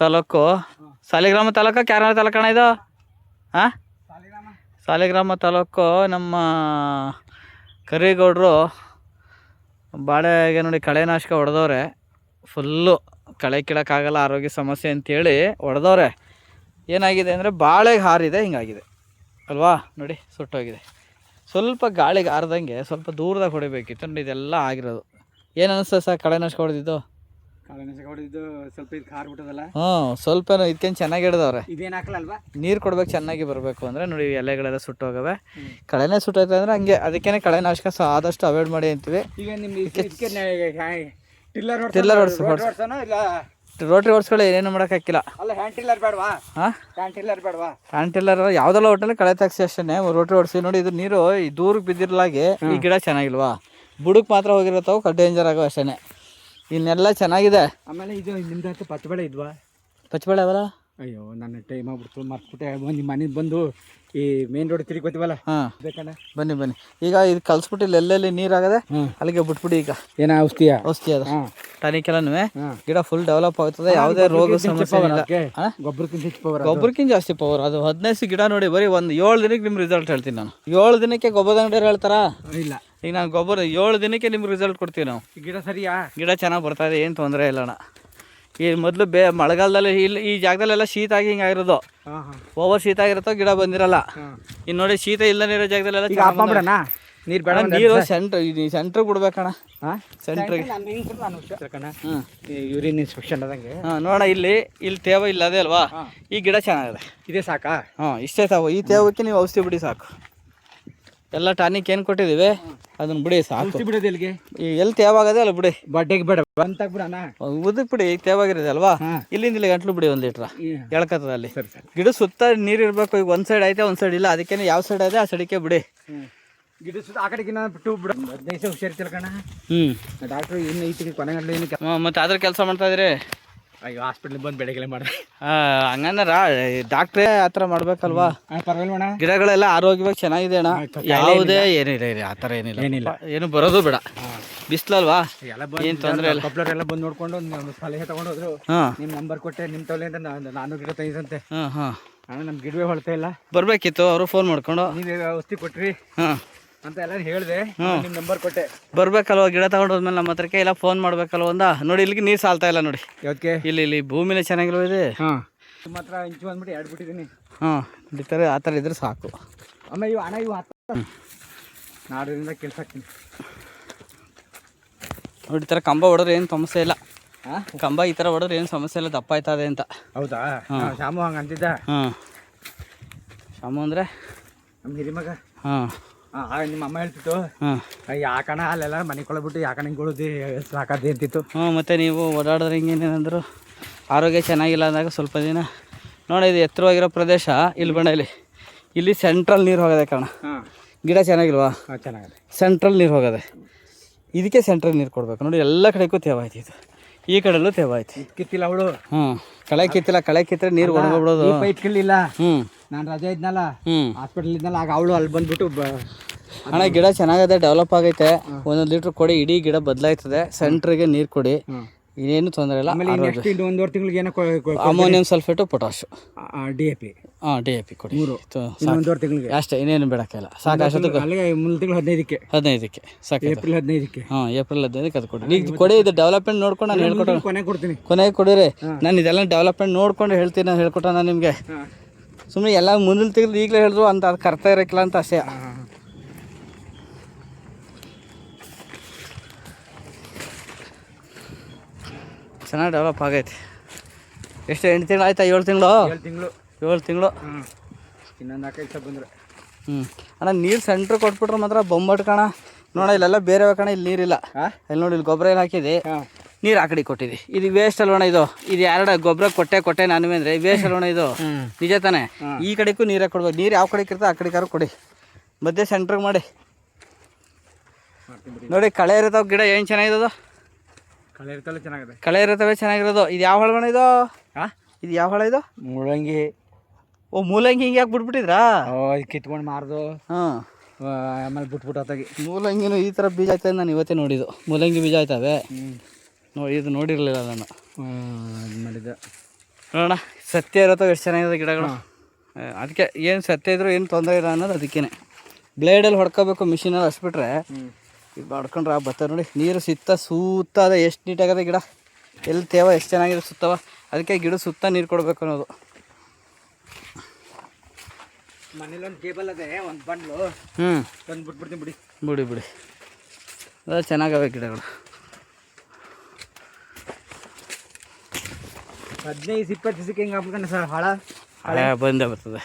ತಾಲೂಕು ಸಾಲಿಗ್ರಾಮ ತಾಲೂಕು ಕ್ಯಾರಳ ತಾಲೂಕಣ ಇದು ಹಾಂ ಸಾಲಿಗ್ರಾಮ ತಾಲೂಕು. ನಮ್ಮ ಕರಿಗೌಡರು ಬಾಳೆಗೆ ನೋಡಿ ಕಳೆನಾಶಕ ಹೊಡೆದವ್ರೆ. ಫುಲ್ಲು ಕಳೆ ಕೀಳೋಕ್ಕಾಗಲ್ಲ, ಆರೋಗ್ಯ ಸಮಸ್ಯೆ ಅಂತೇಳಿ ಹೊಡೆದವ್ರೆ. ಏನಾಗಿದೆ ಅಂದರೆ ಬಾಳೆಗೆ ಹಾರಿದೆ, ಹಿಂಗಾಗಿದೆ ಅಲ್ವಾ ನೋಡಿ, ಸುಟ್ಟೋಗಿದೆ. ಸ್ವಲ್ಪ ಗಾಳಿಗೆ ಹಾರ್ದಂಗೆ ಸ್ವಲ್ಪ ದೂರದಾಗ ಹೊಡಿಬೇಕಿತ್ತು ನೋಡಿ. ಇದೆಲ್ಲ ಆಗಿರೋದು. ಏನು ಅನ್ನಿಸ್ತದೆ ಸರ್ ಕಳೆನಾಶಕ ಹೊಡೆದಿದ್ದು? ಸ್ವಲ್ಪ ಇದು ಖಾರ ಬಿಟ್ಟದಲ್ಲ. ಸ್ವಲ್ಪ ಇದಕ್ಕೇನು ಚೆನ್ನಾಗಿ ಹಿಡ್ದವ್ರೆ. ಇದೇನು ಹಾಕಲ್ವಾ? ನೀರು ಕೊಡ್ಬೇಕು ಚೆನ್ನಾಗಿ ಬರಬೇಕು ಅಂದರೆ ನೋಡಿ, ಎಲೆಗಳೆಲ್ಲ ಸುಟ್ಟೋಗವೆ. ಕಳೆನೇ ಸುಟ್ಟೋಯ್ತು ಅಂದರೆ ಹಂಗೆ. ಅದಕ್ಕೇ ಕಳೆನಾಶಕ ಆದಷ್ಟು ಅವಾಯ್ಡ್ ಮಾಡಿ ಅಂತೀವಿ. ಈಗ ನಿಮ್ಗೆ ಟಿಲ್ಲರ್ ರೋಟ್ರಿ ಓಡಿಸ್ಕೊಳ್ಳಿ, ಏನೇನು ಮಾಡೋಕ್ಕಾಗಿಲ್ಲ. ಅಲ್ಲ ಹ್ಯಾಂಡ್ ಟಿಲ್ಲರ್ ಬೇಡವಾ? ಹಾಂ, ಹ್ಯಾಂಡ್ ಟಿಲ್ಲರ್ ಯಾವುದೆಲ್ಲ ಒಟ್ಟಲ್ಲಿ ಕಳೆ ತೆಗ್ಸಿ ಅಷ್ಟೇ ರೋಟ್ರಿ ಓಡಿಸಿ ನೋಡಿ. ಇದು ನೀರು ಈ ದೂರಕ್ಕೆ ಬಿದ್ದಿರಲಾಗಿ ಈ ಗಿಡ ಚೆನ್ನಾಗಿಲ್ವಾ, ಬುಡಕ್ಕೆ ಮಾತ್ರ ಹೋಗಿರತ್ತವು, ಡೇಂಜರ್ ಆಗೋ ಅಷ್ಟೇ. ಇನ್ನೆಲ್ಲ ಚೆನ್ನಾಗಿದೆ. ಆಮೇಲೆ ಇದು ನಿಮ್ದು ಹತ್ತು ಪಚ್ಚಬಳೆ ಇದ್ವಾ? ಪಚ್ಚಬಳೆ ಅವಲ್ಲ? ಅಯ್ಯೋ ನನ್ನ ಟೈಮ್ ಆಗ್ಬಿಡ್ತು, ಮರ್ತ್ಬಿಟ್ಟೆ. ನಿಮ್ಮ ಮನೆಗೆ ಬಂದು ಈ ಮೇನ್ ರೋಡ್ ತಿರುಗೋತೀವಲ್ಲ. ಹಾಂ, ಬೇಕಣ್ಣ ಬನ್ನಿ. ಈಗ ಇದು ಕಲ್ಸ್ಬಿಟ್ಟು ಇಲ್ಲಿ ಎಲ್ಲೆಲ್ಲಿ ನೀರಾಗದೆ ಅಲ್ಲಿಗೆ ಬಿಟ್ಬಿಡಿ. ಈಗ ಏನೋ ಔಷಧಿ ಅದ ಟಾನಿಕ್ ಎಲ್ಲನೂ ಗಿಡ ಫುಲ್ ಡೆವಲಪ್ ಆಗ್ತದೆ. ಯಾವುದೇ ರೋಗ ಸಮಸ್ಯೆ ಇಲ್ಲ. ಗೊಬ್ಬರಕ್ಕಿಂತ ಜಾಸ್ತಿ ಪವರ್ ಅದು. 15 ಗಿಡ ನೋಡಿ, ಬರೀ ಒಂದು 7 ದಿನಕ್ಕೆ ನಿಮ್ಮ ರಿಸಲ್ಟ್ ಹೇಳ್ತೀನಿ ನಾನು. 7 ದಿನಕ್ಕೆ ಗೊಬ್ಬರದ ಅಂಗಡಿಯವ್ರು ಹೇಳ್ತಾರಾ? ಇಲ್ಲ. ಈಗ ನಾನು ಗೊಬ್ಬರ 7 ದಿನಕ್ಕೆ ನಿಮ್ಗೆ ರಿಸಲ್ಟ್ ಕೊಡ್ತೀವಿ ನಾವು. ಗಿಡ ಸರಿಯಾ? ಗಿಡ ಚೆನ್ನಾಗಿ ಬರ್ತಾ ಇದೆ, ಏನು ತೊಂದರೆ ಇಲ್ಲ ಅಣ್ಣ. ಈ ಮೊದಲು ಮಳೆಗಾಲದಲ್ಲಿ ಇಲ್ಲಿ ಈ ಜಾಗದಲ್ಲೆಲ್ಲ ಶೀತ ಆಗಿ ಹಿಂಗಾಗಿರೋದು. ಓವರ್ ಶೀತ ಆಗಿರುತ್ತೋ ಗಿಡ ಬಂದಿರಲ್ಲ. ಇನ್ನು ನೋಡಿ, ಶೀತ ಇಲ್ಲದಿರೋ ಜಾಗದಲ್ಲೆಲ್ಲ ನೀರು ಬೇಡ, ನೀರು ಸೆಂಟ್ರಿಗೆ ಬಿಡ್ಬೇಕಣ್ಣ. ಸೆಂಟ್ರಿಗೆ ಯೂರಿನ್ ಇನ್ಸ್ಪೆಕ್ಷನ್ ಆದಂಗೆ. ನೋಡ, ಇಲ್ಲಿ ತೇವ ಇಲ್ಲ ಅದೇ ಅಲ್ವಾ, ಈ ಗಿಡ ಚೆನ್ನಾಗಿದೆ. ಇದೇ ಸಾಕಾ? ಇಷ್ಟೇ ಸಾಕು. ಈ ತೇವಕ್ಕೆ ನೀವು ಔಷಧಿ ಬಿಡಿ ಸಾಕು. ಎಲ್ಲ ಟಾನಿಕ್ ಏನು ಕೊಟ್ಟಿದ್ದೀವಿ ಅದನ್ನ ಬಿಡಿ ಸಾಕು. ಬಿಡೋದು ಎಲ್ಲಿಗೆ? ಎಲ್ಲಿ ತೇವಾಗದೆ ಅಲ್ಲ ಬಿಡಿ. ಬಡ್ಡೆಗೆ ಬೇಡ ಬಂತಾಗ ಬಿಡೋಣ, ಉದಕ್ ಬಿಡಿ. ಈಗ ತೇವಾಗಿರೋದೆ ಅಲ್ವಾ, ಇಲ್ಲಿಂದ ಇಲ್ಲಿ ಗಂಟ್ಲು ಬಿಡಿ 1 ಲೀಟ್ರ ಎಳ್ಕತ್ತದ. ಅಲ್ಲಿ ಗಿಡ ಸುತ್ತ ನೀರು ಇರಬೇಕು. ಈಗ ಒಂದು ಸೈಡ್ ಐತೆ, ಒಂದು ಸೈಡ್ ಇಲ್ಲ. ಅದಕ್ಕೆ ಯಾವ ಸೈಡ್ ಇದೆ ಆ ಸೈಡಿಗೆ ಬಿಡಿ. ಗಿಡ ಸುತ್ತ ಆ ಕಡೆಗಿನ ಬಿಟ್ಟು ಬಿಡ. 15 ದಿವಸ ಹುಷಾರಿತಿಲ್ಲ ಕಣ. ಡಾಕ್ಟ್ರು ಇನ್ನು ಈತಿಗೆ ಕೊನೆಗಂಟ್ಲೆ ಏನು ಮತ್ತೆ ಅದ್ರ ಕೆಲಸ ಮಾಡ್ತಾ ಇದ್ರಿ? ಅಯ್ಯೋ, ಹಾಸ್ಪಿಟ್ಲಿಗೆ ಬಂದು ಬೆಳಗ್ಗೆ ಮಾಡಿ ಹಂಗಂದ್ರ ಡಾಕ್ಟ್ರೇ ಆ ಥರ ಮಾಡ್ಬೇಕಲ್ವಾ? ಪರವಾಗಿಲ್ಲ, ಗಿಡಗಳೆಲ್ಲ ಆರೋಗ್ಯವಾಗಿ ಚೆನ್ನಾಗಿದೆ ಅಣ್ಣ. ಯಾವುದೇ ಏನಿಲ್ಲ, ಆ ಥರ ಏನಿಲ್ಲ. ಏನು ಬರೋದು ಬೇಡ. ಬಿಸ್ಲಲ್ವಾ, ಏನು ತೊಂದರೆ ಇಲ್ಲ. ಕಬ್ಲರೆಲ್ಲ ಬಂದು ನೋಡ್ಕೊಂಡು ಸಲಹೆ ತಗೊಂಡೋದ್ರು. ನಿಮ್ಮ ನಂಬರ್ ಕೊಟ್ಟೆ, ನಿಮ್ಮ ತಗೊಳ್ಳಿ ನಾನು ಗಿಡ ತೆಗೆದಂತೆ. ನಮ್ಮ ಗಿಡವೇ ಹೊಳ್ತಾ ಇಲ್ಲ. ಬರ್ಬೇಕಿತ್ತು, ಅವರು ಫೋನ್ ಮಾಡ್ಕೊಂಡು ನೀವೇ ಔಷಧಿ ಕೊಟ್ರಿ ಅಂತ ಎಲ್ಲ ಹೇಳಿದೆ. ನಿಮ್ಮ ನಂಬರ್ ಕೊಟ್ಟೆ. ಬರ್ಬೇಕಲ್ವ, ಗಿಡ ತಗೊಂಡೋದ್ಮೇಲೆ ನಮ್ಮ ಹತ್ರಕ್ಕೆ ಎಲ್ಲ ಫೋನ್ ಮಾಡ್ಬೇಕಲ್ವ. ನೋಡಿ, ಇಲ್ಲಿಗೆ ನೀರು ಸಾಲ್ತಾ ಇಲ್ಲ ನೋಡಿ. ಯಾಕೆ? ಇಲ್ಲಿ ಭೂಮಿನೇ ಚೆನ್ನಾಗಿಲ್ವ ಇದೆ. ನಿಮ್ಮ ಹತ್ರ ಇಂಚು ಬಂದ್ಬಿಟ್ಟು ಬಿಟ್ಟಿದ್ದೀನಿ. ಹಿಡಿತಾರೆ, ಆ ಥರ ಇದ್ರೆ ಸಾಕು. ಆಮೇಲೆ ಇವು ಹಣ ಇವು ನಾಡದಿಂದ ಕೆಲ್ಸಾಕ್ತೀನಿ ನೋಡಿ. ಈ ಥರ ಕಂಬ ಹೊಡೆದ್ರೆ ಏನು ಸಮಸ್ಯೆ ಇಲ್ಲ. ಕಂಬ ಈ ಥರ ಹೊಡೆದ್ರೆ ಏನು ಸಮಸ್ಯೆ ಇಲ್ಲ, ದಪ್ಪ ಆಯ್ತದೆ ಅಂತ. ಹೌದಾ? ಶಾಮು ಹಂಗೆ ಅಂತಿದ್ದ. ಶಾಮು ಅಂದರೆ ನಮ್ಮ ಹಿರಿಮಗ. ನಿಮ್ಮ ಅಮ್ಮ ಹೇಳ್ತಿತ್ತು, ಯಾಕಣ ಅಲ್ಲೆಲ್ಲ ಮನೆ ಕೊಳಬಿಟ್ಟು ಯಾಕಣ ಹಿಂಗೊಳದಿ ಸಾಕಾದೆ ಅಂತಿತ್ತು. ಮತ್ತು ನೀವು ಓಡಾಡಿದ್ರೆ ಹಿಂಗೇನೇನಂದ್ರು ಆರೋಗ್ಯ ಚೆನ್ನಾಗಿಲ್ಲ ಅಂದಾಗ ಸ್ವಲ್ಪ ದಿನ ನೋಡಿ. ಇದು ಎತ್ತರವಾಗಿರೋ ಪ್ರದೇಶ. ಇಲ್ಲಿ ಬಣ್ಣ ಇಲ್ಲಿ ಸೆಂಟ್ರಲ್ ನೀರು ಹೋಗದೆ ಕಾರಣ. ಗಿಡ ಚೆನ್ನಾಗಿಲ್ವಾ? ಚೆನ್ನಾಗಿದೆ. ಸೆಂಟ್ರಲ್ ನೀರು ಹೋಗದೆ, ಇದಕ್ಕೆ ಸೆಂಟ್ರಲ್ ನೀರು ಕೊಡಬೇಕು ನೋಡಿ. ಎಲ್ಲ ಕಡೆಗೂ ತೇವ ಆಯ್ತು. ಇದು ಈ ಕಡೆಲ್ಲೂ ತೇವ ಆಯ್ತು. ಕಿತ್ತಿಲ್ಲ ಅವಳು. ಕಳೆ ಕಿತ್ತಿಲ್ಲ. ಕಳೆ ಕಿತ್ತರೆ ನೀರು ಒಣಗೋಗ್ಬಿಡೋದು. ಇಟ್ಕೊಳ್ಳಿಲ್ಲ. ನಾನು ರಜೆ ಇದ್ನಲ್ಲ, ಹಾಸ್ಪಿಟಲ್ ಇದ್ನಲ್ಲ, ಆಗ ಅವಳು ಅಲ್ಲಿ ಬಂದ್ಬಿಟ್ಟು ಅಣ್ಣ ಗಿಡ ಚೆನ್ನಾಗದೆ, ಡೆವಲಪ್ ಆಗೈತೆ. 1 ಲೀಟ್ರ್ ಕೊಡಿ, ಇಡೀ ಗಿಡ ಬದಲಾಯ್ತದೆ. ಸೆಂಟ್ರಿಗೆ ನೀರು ಕೊಡಿ, ಇನ್ನೇನು ತೊಂದರೆ ಇಲ್ಲ. ನೆಕ್ಸ್ಟ್ 1.5 ತಿಂಗಳಿಗೆ ಏನೋ ammonium sulphate, potash, DAP. DAP ಕೊಡಿ. 1.5 ತಿಂಗಳಿಗೆ ಅಷ್ಟೇ, ಇನ್ನೇನು ಬೇಡಕ್ಕಿಲ್ಲ. ಸಾಕಷ್ಟು. ಅಲ್ಲಿಗೆ 3 ತಿಂಗಳು 15ಕ್ಕೆ ಸಾಕು. ಏಪ್ರಿಲ್ 15ಕ್ಕೆ. ಏಪ್ರಿಲ್ 15ಕ್ಕೆ ಅದು ಕೊಡಿ. ಈಗ ಕೊಡಿ. ಇದು ಡೆವಲಪ್ಮೆಂಟ್ ನೋಡ್ಕೊಂಡು ನಾನು ಹೇಳ್ಕೊಟ್ಟು ಕೊನೆಗೆ ಕೊಡಿರಿ. ನಾನು ಇದೆಲ್ಲ ಡೆವಲಪ್ಮೆಂಟ್ ನೋಡ್ಕೊಂಡು ಹೇಳ್ತೀನಿ. ನಾನು ಹೇಳ್ಕೊಟ್ಟ ನಾನು ನಿಮಗೆ. ಸುಮ್ಮನೆ ಎಲ್ಲ ಮುಂದಿನ ತಿಂಗಳು ಈಗಲೇ ಹೇಳಿದ್ರು ಅಂತ ಅದು ಕರ್ತಾ ಇರೋಕ್ಕಿಲ್ಲ ಅಂತ ಅಷ್ಟೇ. ಚೆನ್ನಾಗಿ ಡೆವಲಪ್ ಆಗೈತೆ. ಎಷ್ಟು 8 ತಿಂಗಳು ಆಯ್ತಾ? 7 ತಿಂಗಳು. 7 ತಿಂಗಳು. ಇನ್ನೊಂದು 4-5 ದಿವಸ ಬಂದರೆ. ಅಣ್ಣ, ನೀರು ಸೆಂಟ್ರ್ ಕೊಟ್ಬಿಟ್ರೆ ಮಾತ್ರ ಬೊಂಬಟ್ ಕಣ. ನೋಡ, ಇಲ್ಲೆಲ್ಲ ಬೇರೆ ಕಣ, ಇಲ್ಲಿ ನೀರಿಲ್ಲ. ಇಲ್ಲಿ ನೋಡಿ, ಇಲ್ಲಿ ಗೊಬ್ಬರ ಎಲ್ಲ ಹಾಕಿದೆ, ನೀರು ಆ ಕಡೆ ಕೊಟ್ಟಿದೆ. ಇದು ವೇಸ್ಟ್ ಅಲ್ವಣ? ಇದು 2 ಗೊಬ್ಬರ ಕೊಟ್ಟೆ ನಾನು ಅಂದರೆ ವೇಸ್ಟ್ ಅಲ್ವಣ? ಇದು ನಿಜ ತಾನೆ? ಈ ಕಡೆಗೂ ನೀರೇ ಕೊಡ್ಬೇಕು. ನೀರು ಯಾವ ಕಡೆಗೆ ಇರ್ತದೆ ಆ ಕಡೆಗಾರು ಕೊಡಿ. ಮಧ್ಯೆ ಸೆಂಟ್ರಿಗೆ ಮಾಡಿ ನೋಡಿ. ಕಳೆ ಇರ್ತಾವೆ ಗಿಡ ಏನು ಚೆನ್ನಾಗಿರೋದು. ಕಳೆ ಇರ್ತವೆ ಚೆನ್ನಾಗಿರೋದು. ಇದು ಯಾವ ಹಳಗಣ ಇದು? ಇದು ಯಾವ ಹಳ ಇದು? ಮೂಲಂಗಿ. ಮೂಲಂಗಿ ಹಿಂಗೆ ಯಾಕೆ ಬಿಟ್ಬಿಟ್ಟಿದ್ರಾ? ಕಿತ್ಕೊಂಡು ಮಾರ್ದು. ಆಮೇಲೆ ಬಿಟ್ಬಿಟ್ಟು ಆತಾಗಿ. ಮೂಲಂಗಿನೂ ಈ ಥರ ಬೀಜ ಆಯ್ತದೆ. ನಾನು ಇವತ್ತೇ ನೋಡಿದ್ದು ಮೂಲಂಗಿ ಬೀಜ ಆಯ್ತವೆ. ಇದು ನೋಡಿರಲಿಲ್ಲ ನಾನು. ಮಾಡಿದ್ದೆ. ನೋಡೋಣ ಸತ್ಯ ಇರುತ್ತೋ ಎಷ್ಟು ಚೆನ್ನಾಗಿದೆ ಗಿಡಗಳು. ಅದಕ್ಕೆ ಏನು ಸತ್ಯ ಇದ್ರೂ ಏನು ತೊಂದರೆ ಇಲ್ಲ ಅನ್ನೋದು ಅದಕ್ಕೇ. ಬ್ಲೇಡಲ್ಲಿ ಹೊಡ್ಕೋಬೇಕು, ಮಿಷಿನಲ್ಲಿ ಹಸ್ಬಿಟ್ರೆ ಇದು ಹೊಡ್ಕೊಂಡ್ರೆ ಬರ್ತಾರೆ ನೋಡಿ. ನೀರು ಸುತ್ತ ಅದ ಎಷ್ಟು ನೀಟಾಗದೆ ಗಿಡ, ಎಲ್ಲಿ ತೇವ ಎಷ್ಟು ಚೆನ್ನಾಗಿದೆ ಸುತ್ತವ. ಅದಕ್ಕೆ ಗಿಡ ಸುತ್ತ ನೀರು ಕೊಡಬೇಕು ಅನ್ನೋದು. ಮನೇಲಿ ಒಂದು ಟೇಬಲ್ ಅದೇ, ಒಂದು ಬಂಡ್ಲು ತಂದು ಬಿಟ್ಬಿಡ್ತೀನಿ ಬಿಡಿ ಅದು ಚೆನ್ನಾಗವೆ ಗಿಡಗಳು. 15-20 ದಿವಸಕ್ಕೆ ಹಿಂಗೆ ಹಾಕ್ಬೇಕಣ್ಣ ಸರ್, ಹಾಳ ಬಂದೇ ಬರ್ತದೆ.